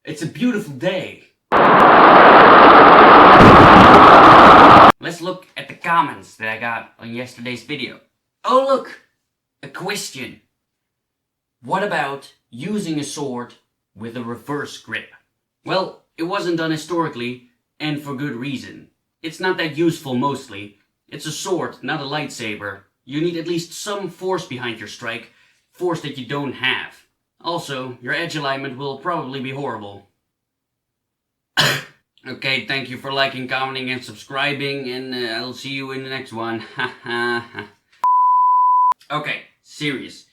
It's a beautiful day. Let's look at the comments that I got on yesterday's video. Oh look! A question. What about using a sword with a reverse grip? Well, it wasn't done historically, and for good reason. It's not that useful mostly. It's a sword, not a lightsaber. You need at least some force behind your strike, force that you don't have. Also, your edge alignment will probably be horrible. Okay, thank you for liking, commenting, and subscribing, and I'll see you in the next one. Okay, serious.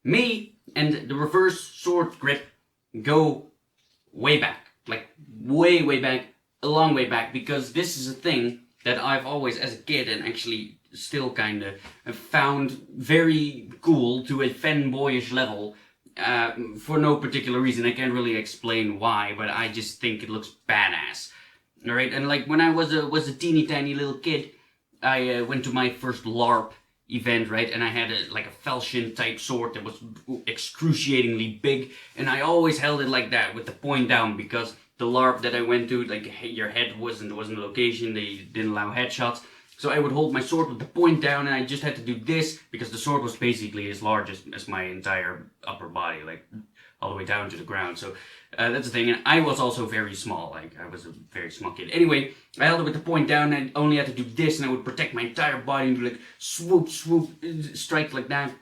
Me and the reverse sword grip go way back. Like, way back, a long way back, because this is a thing that I've always, as a kid, and actually still kinda, found very cool to a fanboyish level. For no particular reason. I can't really explain why, but I just think it looks badass. Alright, and like when I was a teeny tiny little kid, I went to my first LARP event, right, and I had like a falchion type sword that was excruciatingly big, and I always held it like that, with the point down, because the LARP that I went to, like, your head wasn't a location, they didn't allow headshots. So I would hold my sword with the point down, and I just had to do this, because the sword was basically as large as my entire upper body, like, all the way down to the ground. So, that's the thing, and I was also very small, like, I was a very small kid. Anyway, I held it with the point down, and I only had to do this, and I would protect my entire body, and do, like, swoop, strike like that.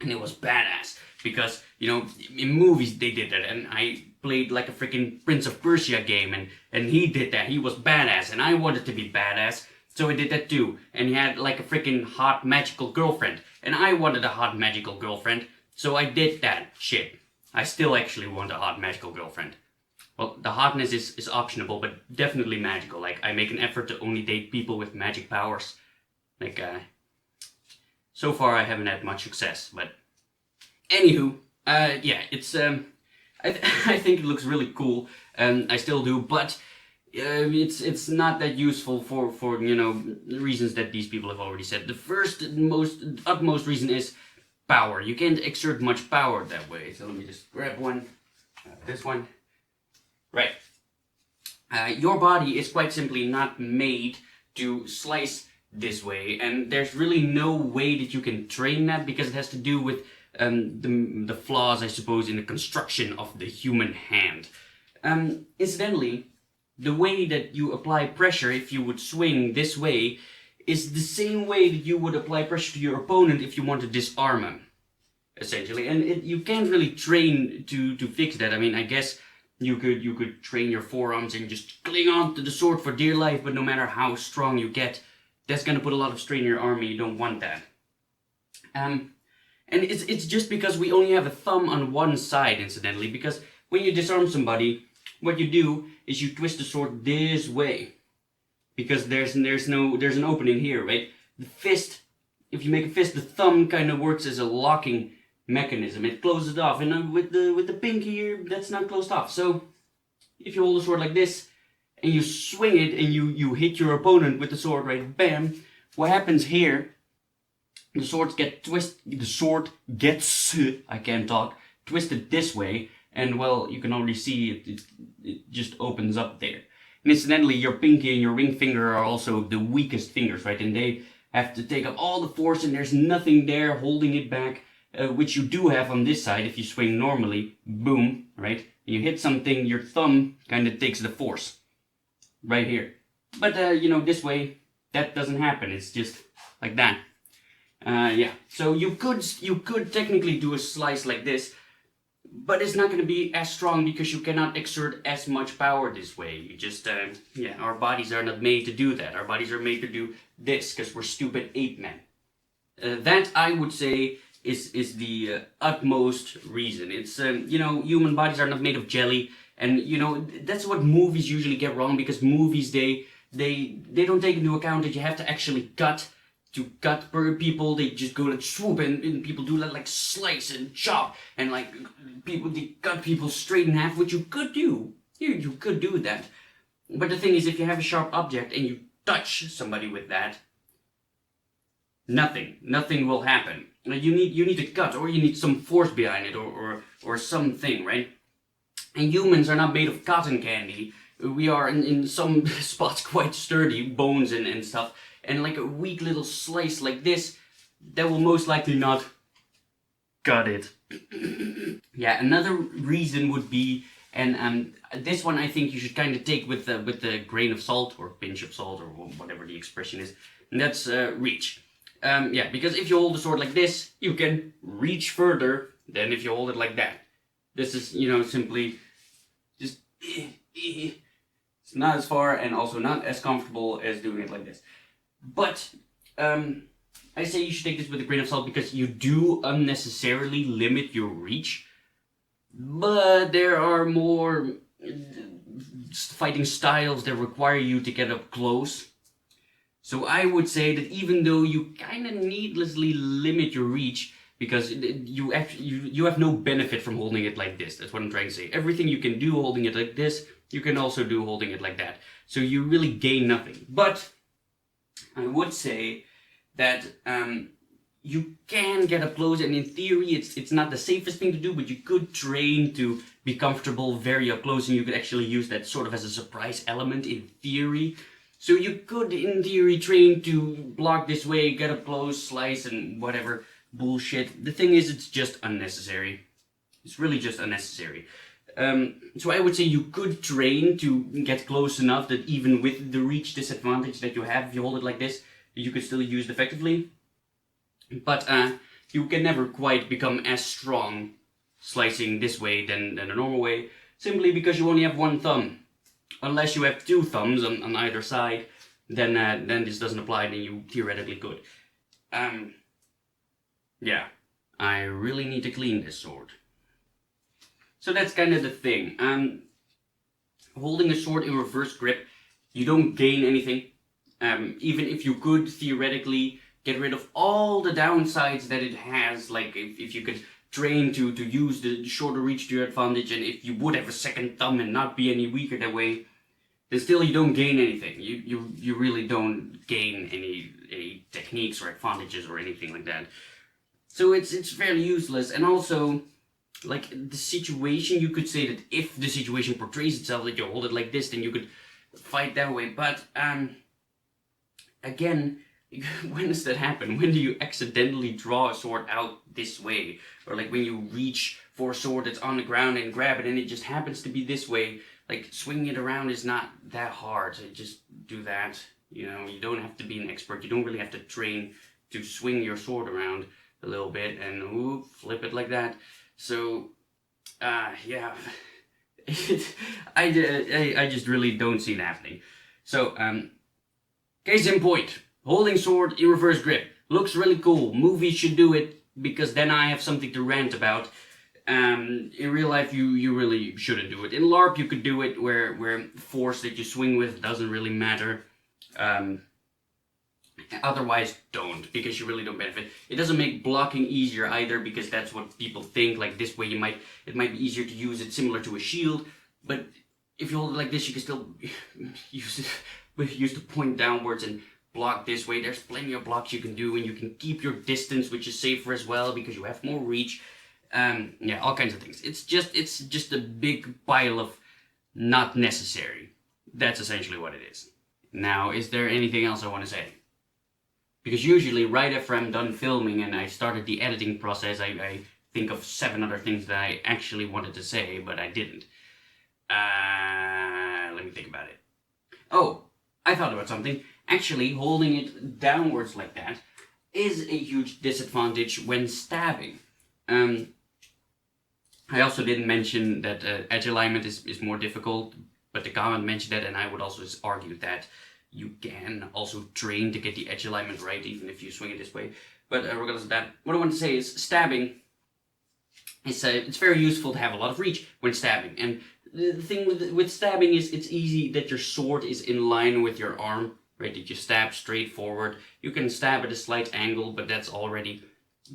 And it was badass, because, you know, in movies they did that, and I played like a freaking Prince of Persia game, and he did that, he was badass, and I wanted to be badass. So I did that too, and he had like a freaking hot magical girlfriend, and I wanted a hot magical girlfriend, so I did that shit. I still actually want a hot magical girlfriend. Well, the hotness is optional, but definitely magical. Like, I make an effort to only date people with magic powers. Like, so far I haven't had much success, but anywho, yeah, it's I think it looks really cool, and I still do, but it's not that useful for you know, reasons that these people have already said. The first utmost reason is power. You can't exert much power that way. So let me just grab one, this one, right. Your body is quite simply not made to slice this way, and there's really no way that you can train that, because it has to do with the flaws, I suppose, in the construction of the human hand. Incidentally, the way that you apply pressure if you would swing this way is the same way that you would apply pressure to your opponent if you want to disarm him, essentially. And you can't really train to fix that. I mean, I guess you could train your forearms and just cling on to the sword for dear life, but no matter how strong you get, that's gonna put a lot of strain in your arm, and you don't want that. And it's just because we only have a thumb on one side, incidentally, because when you disarm somebody, what you do is you twist the sword this way, because there's an opening here, right? The fist, if you make a fist, the thumb kind of works as a locking mechanism. It closes it off, and with the pinky here, that's not closed off. So if you hold the sword like this and you swing it and you hit your opponent with the sword, right? Bam! What happens here? The sword gets I can't talk, twisted this way. And, well, you can already see it just opens up there. And incidentally, your pinky and your ring finger are also the weakest fingers, right? And they have to take up all the force, and there's nothing there holding it back, which you do have on this side if you swing normally. Boom, right? And you hit something, your thumb kind of takes the force. Right here. But, you know, this way, that doesn't happen. It's just like that. Yeah. So you could technically do a slice like this, but it's not going to be as strong because you cannot exert as much power this way. You just, yeah, our bodies are not made to do that. Our bodies are made to do this because we're stupid ape men. That, I would say, is the utmost reason. It's, you know, human bodies are not made of jelly, and, you know, that's what movies usually get wrong, because movies, they don't take into account that you have to actually cut people. They just go like swoop, and people do that, like slice and chop, and like they cut people straight in half, which you could do. You could do that. But the thing is, if you have a sharp object and you touch somebody with that, nothing will happen. You need to cut, or you need some force behind it, or something, right? And humans are not made of cotton candy. We are in some spots quite sturdy, bones and stuff. And like a weak little slice like this, that will most likely not cut it. Yeah, another reason would be, and this one I think you should kind of take with the grain of salt or pinch of salt or whatever the expression is, and that's reach. Yeah, because if you hold the sword like this, you can reach further than if you hold it like that. This is, you know, simply just it's not as far and also not as comfortable as doing it like this. But I say you should take this with a grain of salt because you do unnecessarily limit your reach. But there are more fighting styles that require you to get up close. So I would say that even though you kind of needlessly limit your reach, because you have no benefit from holding it like this. That's what I'm trying to say. Everything you can do holding it like this, you can also do holding it like that. So you really gain nothing. But I would say that you can get up close, and in theory it's not the safest thing to do, but you could train to be comfortable very up close, and you could actually use that sort of as a surprise element in theory. So you could, in theory, train to block this way, get up close, slice, and whatever bullshit. The thing is, it's just unnecessary. It's really just unnecessary. So I would say you could train to get close enough that even with the reach disadvantage that you have if you hold it like this, you could still use it effectively. But you can never quite become as strong slicing this way than a normal way, simply because you only have one thumb. Unless you have two thumbs on either side, then this doesn't apply, then you theoretically could. Yeah, I really need to clean this sword. So that's kind of the thing. Holding a sword in reverse grip, you don't gain anything. Even if you could theoretically get rid of all the downsides that it has, like if you could train to use the shorter reach to your advantage, and if you would have a second thumb and not be any weaker that way, then still you don't gain anything. You really don't gain any techniques or advantages or anything like that. So it's fairly useless. And also, like, the situation, you could say that if the situation portrays itself that you hold it like this, then you could fight that way. But again, when does that happen? When do you accidentally draw a sword out this way? Or like when you reach for a sword that's on the ground and grab it and it just happens to be this way. Like, swinging it around is not that hard. So just do that. You know, you don't have to be an expert. You don't really have to train to swing your sword around a little bit and flip it like that. So, yeah. I just really don't see it happening. So, case in point. Holding sword in reverse grip. Looks really cool. Movies should do it because then I have something to rant about. In real life, you really shouldn't do it. In LARP, you could do it where force that you swing with doesn't really matter. Otherwise, don't, because you really don't benefit. It doesn't make blocking easier either, because that's what people think. Like, this way it might be easier to use it similar to a shield. But if you hold it like this, you can still use the point downwards and block this way. There's plenty of blocks you can do, and you can keep your distance, which is safer as well because you have more reach. Yeah, all kinds of things. It's just a big pile of not necessary. That's essentially what it is. Now, is there anything else I want to say? Because usually, right after I'm done filming and I started the editing process, I think of 7 other things that I actually wanted to say, but I didn't. Let me think about it. Oh, I thought about something. Actually, holding it downwards like that is a huge disadvantage when stabbing. I also didn't mention that edge alignment is more difficult, but the comment mentioned that, and I would also argue that you can also train to get the edge alignment right, even if you swing it this way. But regardless of that, what I want to say is stabbing is it's very useful to have a lot of reach when stabbing. And the thing with stabbing is it's easy that your sword is in line with your arm, right? That you stab straight forward. You can stab at a slight angle, but that's already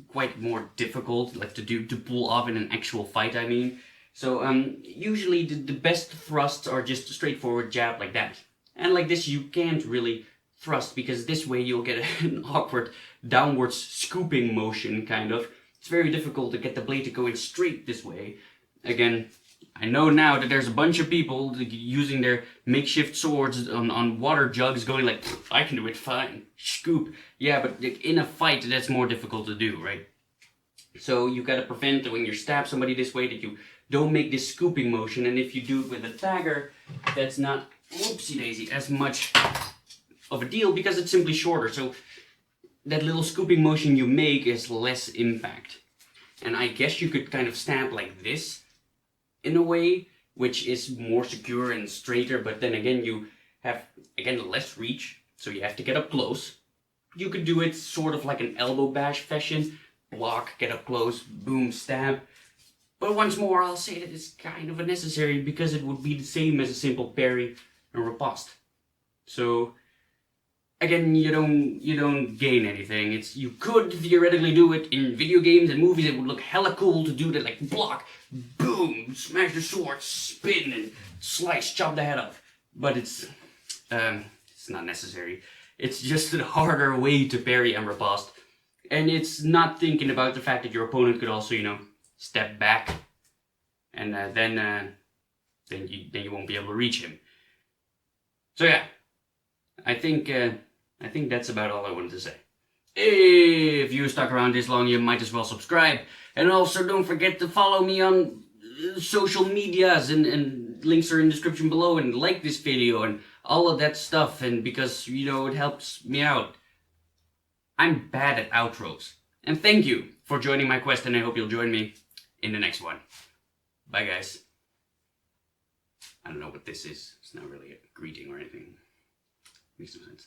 quite more difficult, like to pull off in an actual fight, I mean. So usually the best thrusts are just a straightforward jab like that. And like this you can't really thrust, because this way you'll get an awkward downwards scooping motion, kind of. It's very difficult to get the blade to go in straight this way. Again, I know now that there's a bunch of people using their makeshift swords on water jugs going like, I can do it fine. Scoop. Yeah, but in a fight, that's more difficult to do, right? So you gotta prevent that when you stab somebody this way that you don't make this scooping motion, and if you do it with a dagger, that's not, whoopsie daisy, as much of a deal because it's simply shorter. So that little scooping motion you make is less impact. And I guess you could kind of stab like this in a way, which is more secure and straighter, but then again you have, again, less reach, so you have to get up close. You could do it sort of like an elbow bash fashion, block, get up close, boom, stab. But once more, I'll say that it's kind of unnecessary because it would be the same as a simple parry and riposte. So again, you don't gain anything. You could theoretically do it in video games and movies. It would look hella cool to do that, like block, boom, smash the sword, spin and slice, chop the head off. But it's not necessary. It's just a harder way to parry and riposte, and it's not thinking about the fact that your opponent could also, step back, and then you won't be able to reach him. So yeah, I think that's about all I wanted to say. If you stuck around this long, you might as well subscribe. And also don't forget to follow me on social medias, and links are in the description below, and like this video and all of that stuff, and because, it helps me out. I'm bad at outros. And thank you for joining my quest, and I hope you'll join me in the next one. Bye guys. I don't know what this is. It's not really a greeting or anything. Makes no sense.